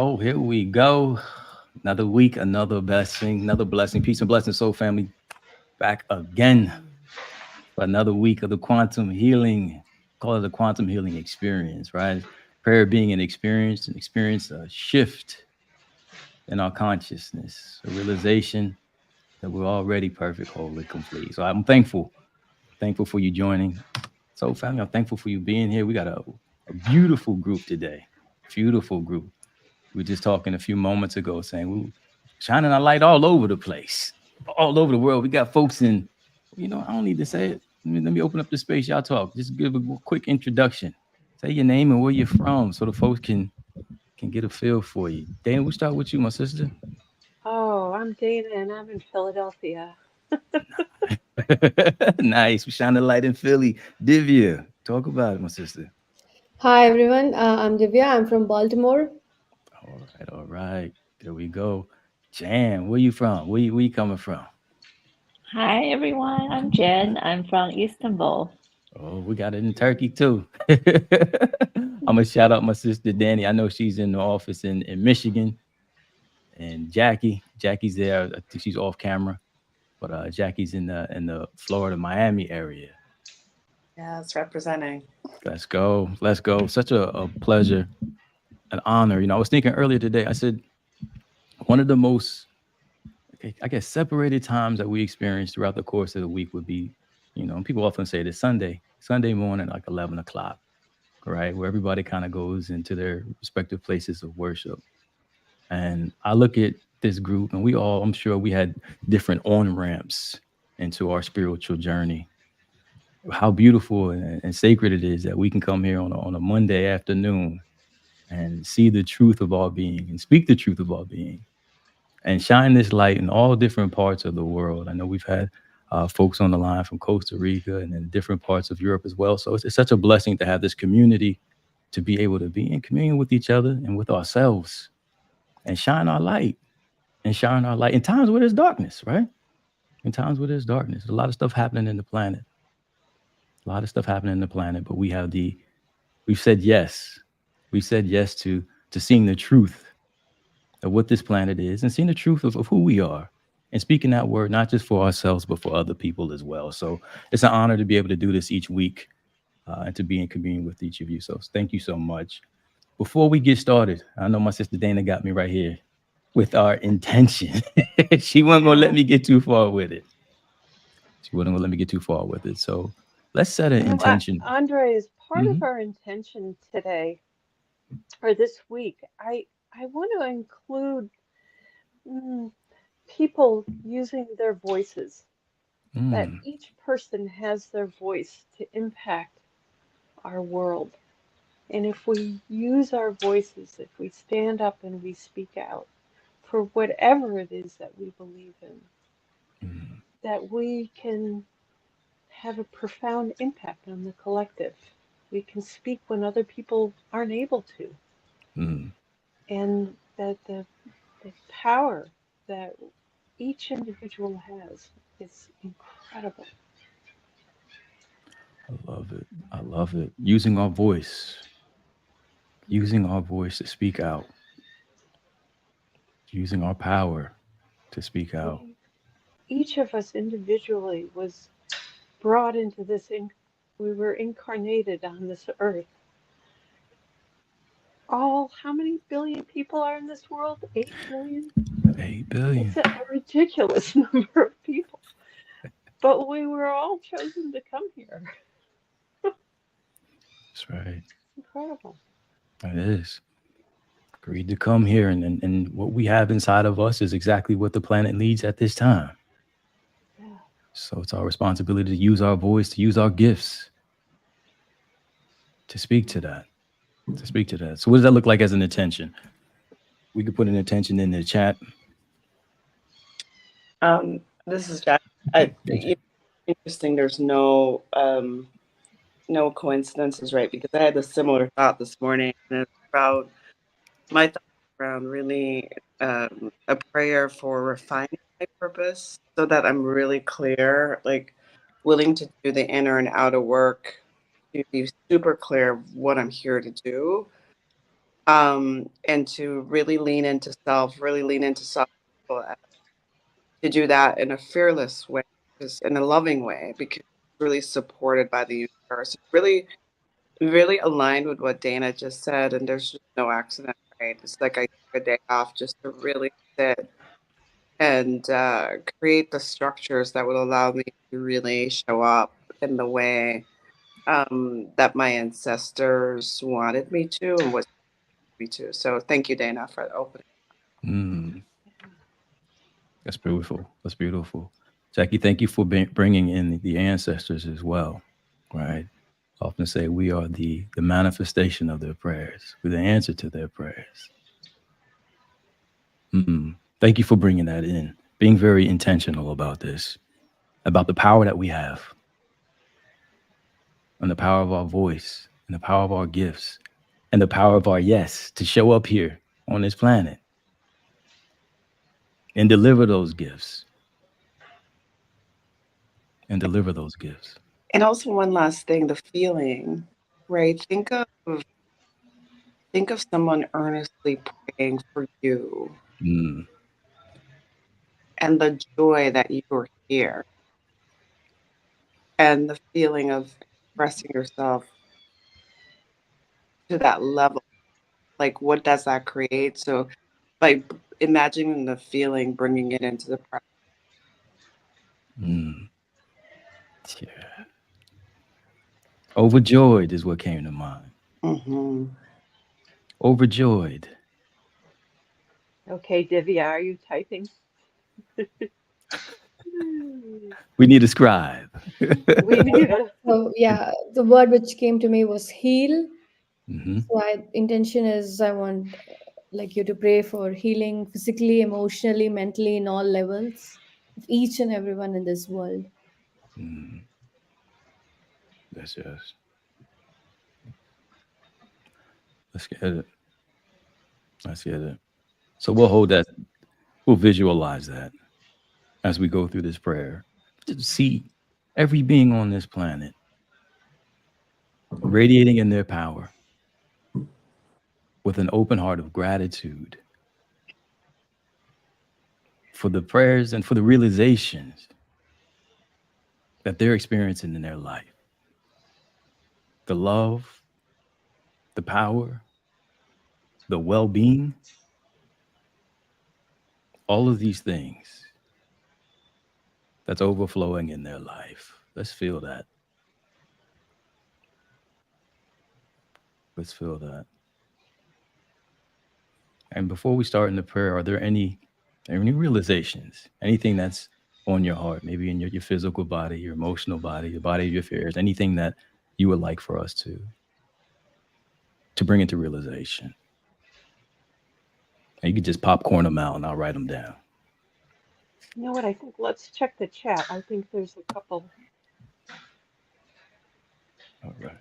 go. Here we go. Another week, another blessing, another blessing. Peace and blessing, soul family. Back again for another week of the quantum healing. Call it the quantum healing experience, right? Prayer being an experience, a shift in our consciousness, a realization that we're already perfect, whole, and complete. So I'm thankful for you joining. So, family, I'm thankful for you being here. We got a beautiful group today. Beautiful group. We were just talking a few moments ago saying we shining our light all over the place, all over the world. We got folks in, I don't need to say it. Let me open up the space. Y'all talk. Just give a quick introduction. Say your name and where you're from so the folks can get a feel for you. Dana, we'll start with you, my sister. Oh, I'm Dana and I'm in Philadelphia. Nice. We shine the light in Philly. Divya, talk about it, my sister. Hi everyone, I'm Divya. I'm from Baltimore. All right, all right. There we go. Jan, where you from? Where you coming from? Hi everyone, I'm Jen. I'm from Istanbul. Oh, we got it in Turkey too. I'm gonna shout out my sister Danny. I know she's in the office in Michigan, and Jackie's there. I think she's off camera, but Jackie's in the Florida Miami area. Yeah, it's representing. Let's go, let's go. Such a pleasure, an honor. I was thinking earlier today. I said one of the most, I guess, separated times that we experience throughout the course of the week would be, and people often say this Sunday morning, like 11 o'clock, right? Where everybody kind of goes into their respective places of worship. And I look at this group, and I'm sure we had different on ramps into our spiritual journey. How beautiful and sacred it is that we can come here on a Monday afternoon and see the truth of our being and speak the truth of our being and shine this light in all different parts of the world. I know we've had folks on the line from Costa Rica and in different parts of Europe as well. So it's such a blessing to have this community to be able to be in communion with each other and with ourselves and shine our light in times where there's darkness, right? In times where there's darkness, a lot of stuff happening in the planet, a lot of stuff happening in the planet, but we've said yes. We said yes to seeing the truth of what this planet is and seeing the truth of who we are and speaking that word, not just for ourselves, but for other people as well. So it's an honor to be able to do this each week and to be in communion with each of you. So thank you so much. Before we get started, I know my sister Dana got me right here with our intention. She wasn't going to let Yeah. me get too far with it. She wasn't going to let me get too far with it. So let's set an intention. Andre, as part of Mhm. our intention today or this week, I want to include mm, people using their voices. That Mm, each person has their voice to impact our world. And if we use our voices, if we stand up and we speak out for whatever it is that we believe in, mm, that we can have a profound impact on the collective. We can speak when other people aren't able to. mm. And that the power that each individual has is incredible. I love it. I love it. Using our voice to speak out, using our power to speak out. We, each of us individually was brought into this, we were incarnated on this earth. All, how many billion people are in this world? 8 billion? 8 billion. It's a ridiculous number of people. But we were all chosen to come here. That's right. Incredible. It is. Agreed to come here, and what we have inside of us is exactly what the planet needs at this time. Yeah. So it's our responsibility to use our voice, to use our gifts, to speak to that, to speak to that. So what does that look like as an intention? We could put an intention in the chat. This is Jack. Interesting. There's no coincidences, right? Because I had a similar thought this morning, and it's about my thought around really a prayer for refining my purpose, so that I'm really clear, like willing to do the inner and outer work to be super clear of what I'm here to do. and to really lean into self, really lean into self, to do that in a fearless way, just in a loving way, because it's really supported by the universe. Really, really aligned with what Dana just said, and there's just no accident, right? It's like I took a day off just to really sit and create the structures that would allow me to really show up in the way that my ancestors wanted me to and was me to. So thank you, Dana, for opening. Mm, that's beautiful. That's beautiful. Jackie, thank you for bringing in the ancestors as well. Right. I often say we are the manifestation of their prayers. We're the answer to their prayers. Thank you for bringing that in, being very intentional about this, about the power that we have, and the power of our voice, and the power of our gifts, and the power of our yes to show up here on this planet and deliver those gifts and deliver those gifts. And also one last thing, the feeling, right? Think of someone earnestly praying for you Mm, and the joy that you are here and the feeling of expressing yourself to that level. Like, what does that create? So, by imagining the feeling, bringing it into the present. mm, yeah. Overjoyed is what came to mind. Hmm. Overjoyed. Okay, Divya, are you typing? We need a scribe. We need a. So yeah, the word which came to me was heal. Hmm. So I intention is I want like you to pray for healing physically, emotionally, mentally in all levels of each and everyone in this world. Mm, that's yes. Let's get it. Let's get it. So we'll hold that. We'll visualize that as we go through this prayer. To see every being on this planet radiating in their power with an open heart of gratitude for the prayers and for the realizations that they're experiencing in their life. The love, the power, the well being, all of these things that's overflowing in their life. Let's feel that. Let's feel that. And before we start in the prayer, are there any realizations, anything that's on your heart, maybe in your physical body, your emotional body, the body of your fears, anything that you would like for us to bring into realization? And you could just popcorn them out and I'll write them down. You know what? I think let's check the chat. I think there's a couple. All right.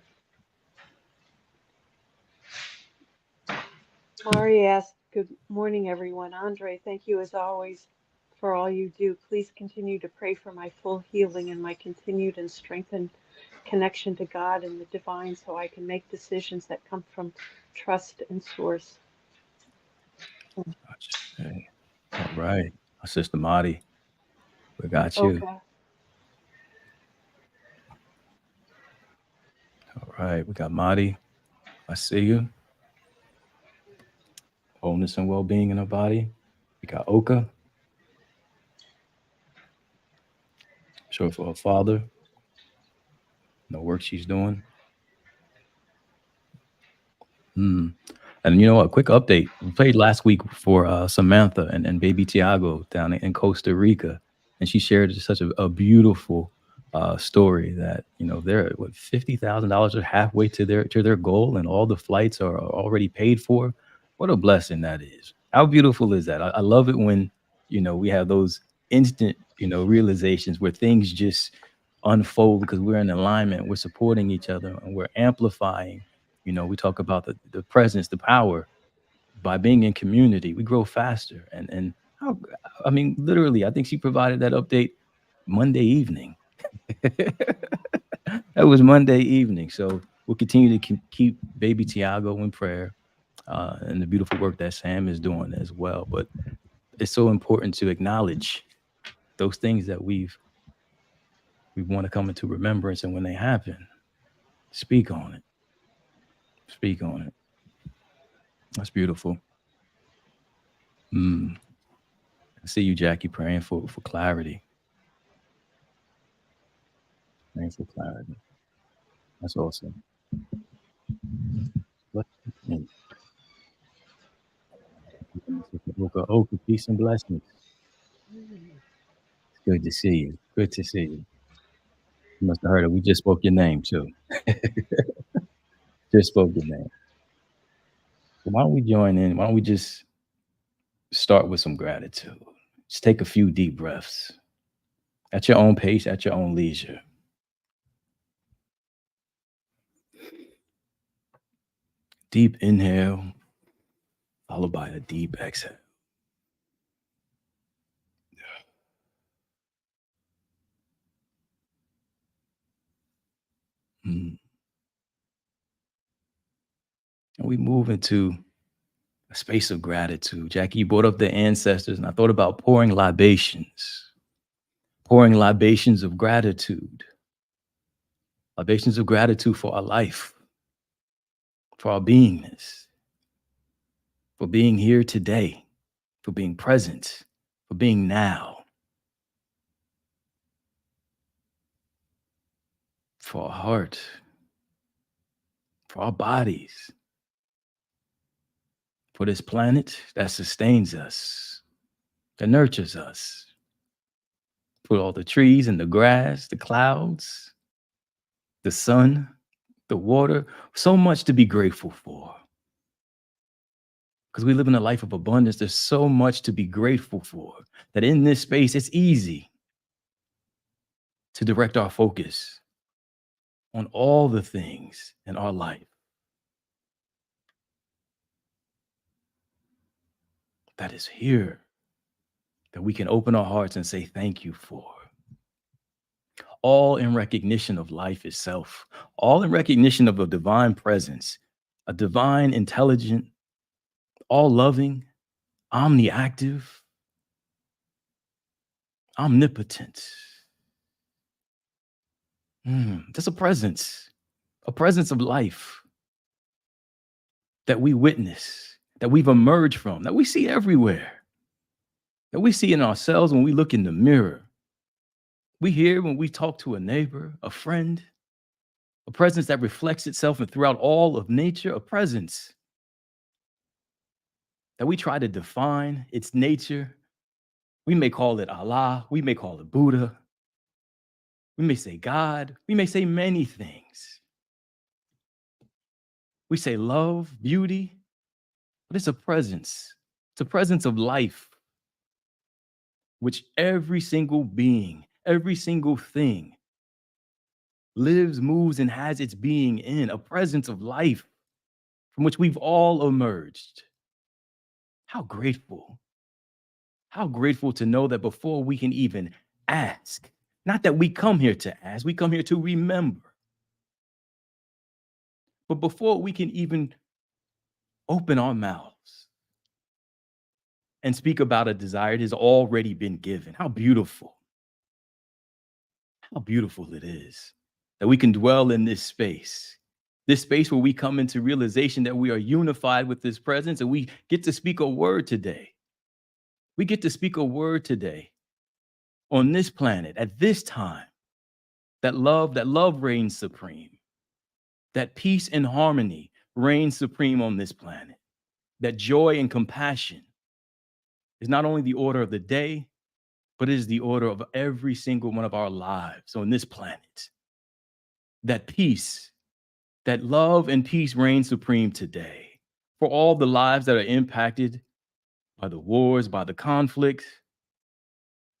Mari asked, "Good morning, everyone. Andre, thank you as always for all you do. Please continue to pray for my full healing and my continued and strengthened connection to God and the divine so I can make decisions that come from trust and source." Gotcha. Hey. All right. My sister Marty, we got you. Okay. All right. We got Marty. I see you. Wholeness and well being in her body. We got Oka. Sure for her father, the work she's doing. Hmm. And you know what? Quick update. We played last week for Samantha and baby Tiago down in Costa Rica, and she shared such a beautiful story that they're what $50,000 or halfway to their goal, and all the flights are already paid for. What a blessing that is! How beautiful is that? I love it when we have those instant realizations where things just unfold because we're in alignment, we're supporting each other, and we're amplifying. We talk about the presence, the power. By being in community, we grow faster. And how, I mean, literally, I think she provided that update Monday evening. That was Monday evening. So we'll continue to keep baby Tiago in prayer. and the beautiful work that Sam is doing as well. But it's so important to acknowledge those things that we want to come into remembrance, and when they happen, speak on it. Speak on it. That's beautiful. Mm. I see you, Jackie, praying for clarity. Praying for clarity. That's awesome. Bless you. Oka, peace and blessings. It's good to see you. Good to see you. You must have heard it. We just spoke your name too. Just spoke your name. So why don't we join in? Why don't we just start with some gratitude? Just take a few deep breaths at your own pace, at your own leisure. Deep inhale, followed by a deep exhale. Mm. And we move into a space of gratitude. Jackie, you brought up the ancestors, and I thought about pouring libations of gratitude, libations of gratitude for our life, for our beingness, for being here today, for being present, for being now, for our heart, for our bodies, for this planet that sustains us, that nurtures us, for all the trees and the grass, the clouds, the sun, the water, so much to be grateful for. Because we live in a life of abundance, there's so much to be grateful for that in this space, it's easy to direct our focus on all the things in our life that is here, that we can open our hearts and say thank you for. All in recognition of life itself, all in recognition of a divine presence, a divine, intelligent, all loving, omniactive, omnipotent. Just a presence of life that we witness, that we've emerged from, that we see everywhere, that we see in ourselves when we look in the mirror. We hear when we talk to a neighbor, a friend, a presence that reflects itself and throughout all of nature, a presence that we try to define its nature. We may call it Allah, we may call it Buddha, we may say God, we may say many things. We say love, beauty, but it's a presence. It's a presence of life, which every single being, every single thing lives, moves, and has its being in, a presence of life from which we've all emerged. How grateful to know that before we can even ask, not that we come here to ask, we come here to remember. But before we can even open our mouths and speak about a desire, it has already been given. How beautiful it is that we can dwell in this space where we come into realization that we are unified with this presence, and we get to speak a word today. We get to speak a word today on this planet at this time, that love reigns supreme, that peace and harmony reigns supreme on this planet, that joy and compassion is not only the order of the day, but it is the order of every single one of our lives on this planet. That peace, that love and peace reign supreme today for all the lives that are impacted by the wars, by the conflicts.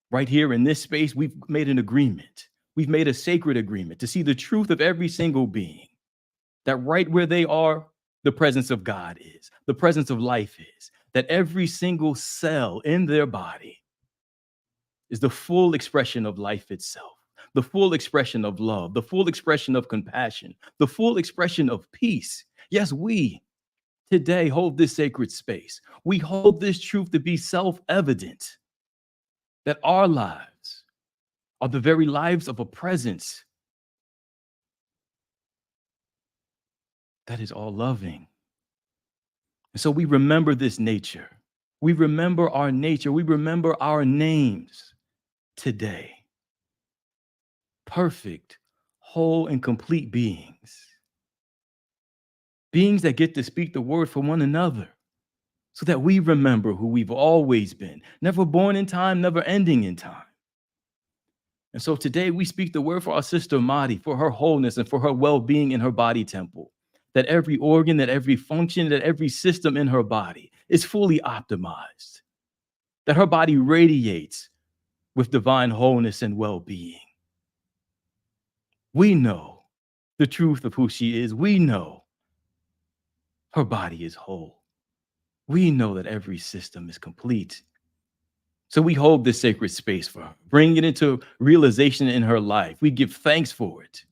Right here in this space, we've made an agreement. We've made a sacred agreement to see the truth of every single being, that right where they are, the presence of God is, the presence of life is, that every single cell in their body is the full expression of life itself, the full expression of love, the full expression of compassion, the full expression of peace. Yes, we today hold this sacred space. We hold this truth to be self-evident that our lives are the very lives of a presence that is all loving. And so we remember this nature. We remember our nature. We remember our names today. Perfect, whole, and complete beings. Beings that get to speak the word for one another so that we remember who we've always been, never born in time, never ending in time. And so today we speak the word for our sister Madi, for her wholeness and for her well-being in her body temple. That every organ, that every function, that every system in her body is fully optimized. That her body radiates with divine wholeness and well-being. We know the truth of who she is. We know her body is whole. We know that every system is complete. So we hold this sacred space for her, bring it into realization in her life. We give thanks for it.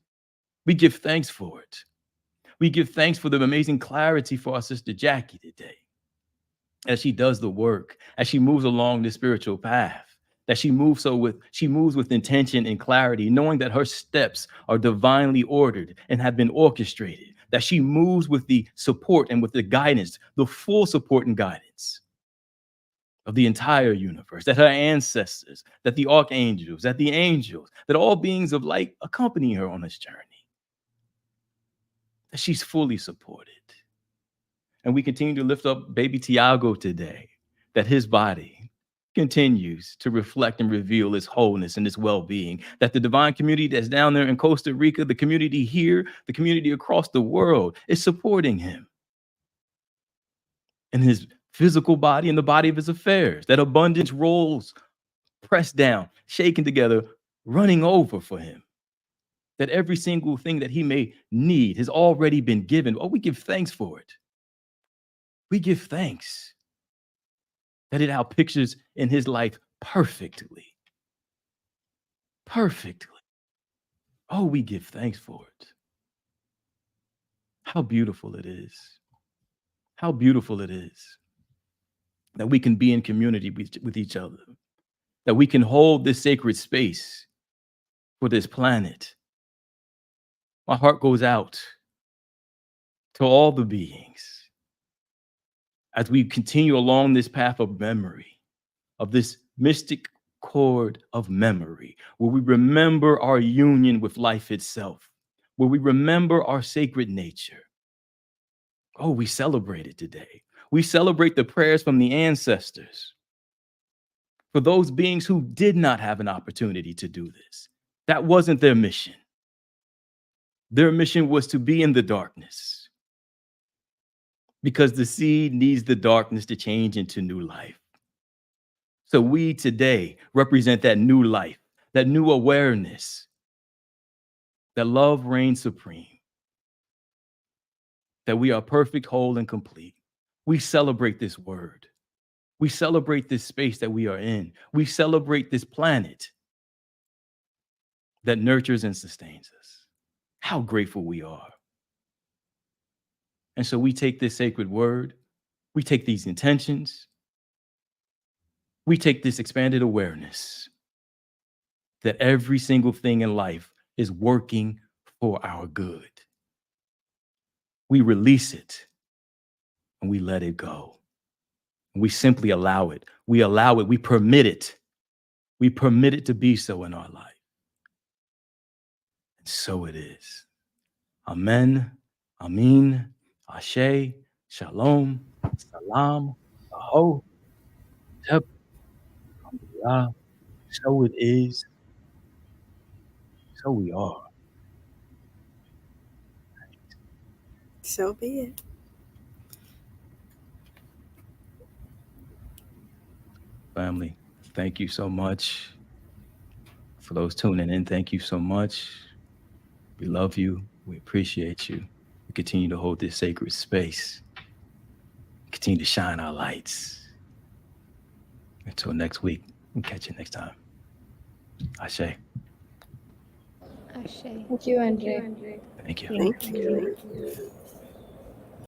We give thanks for it. We give thanks for the amazing clarity for our sister Jackie today. As she does the work, as she moves along this spiritual path, that she moves with intention and clarity, knowing that her steps are divinely ordered and have been orchestrated, that she moves with the support and with the guidance, the full support and guidance of the entire universe, that her ancestors, that the archangels, that the angels, that all beings of light accompany her on this journey, that she's fully supported. And we continue to lift up baby Tiago today, that his body continues to reflect and reveal his wholeness and his well-being, that the divine community that's down there in Costa Rica, the community here, the community across the world is supporting him in his physical body and the body of his affairs, that abundance rolls pressed down, shaken together, running over for him, that every single thing that he may need has already been given. Oh, we give thanks for it. We give thanks that it outpictures in his life perfectly. Perfectly. Oh, we give thanks for it. How beautiful it is. How beautiful it is that we can be in community with each other, that we can hold this sacred space for this planet. My heart goes out to all the beings as we continue along this path of memory, of this mystic chord of memory, where we remember our union with life itself, where we remember our sacred nature. Oh, we celebrate it today. We celebrate the prayers from the ancestors for those beings who did not have an opportunity to do this. That wasn't their mission. Their mission was to be in the darkness because the seed needs the darkness to change into new life. So we today represent that new life, that new awareness, that love reigns supreme, that we are perfect, whole, and complete. We celebrate this word. We celebrate this space that we are in. We celebrate this planet that nurtures and sustains us. How grateful we are. And so we take this sacred word, we take these intentions, we take this expanded awareness that every single thing in life is working for our good. We release it and we let it go. We simply allow it. We allow it. We permit it. We permit it to be so in our life. And so it is. Amen. Amin. Ashe. Shalom. Salam. Aho. Tep. Alhamdulillah. So it is. So we are. So be it. Family, thank you so much. For those tuning in, thank you so much. We love you. We appreciate you. We continue to hold this sacred space. Continue to shine our lights. Until next week, we'll catch you next time. Ashe. Ashe. Thank you, Andre. Thank you. Thank you.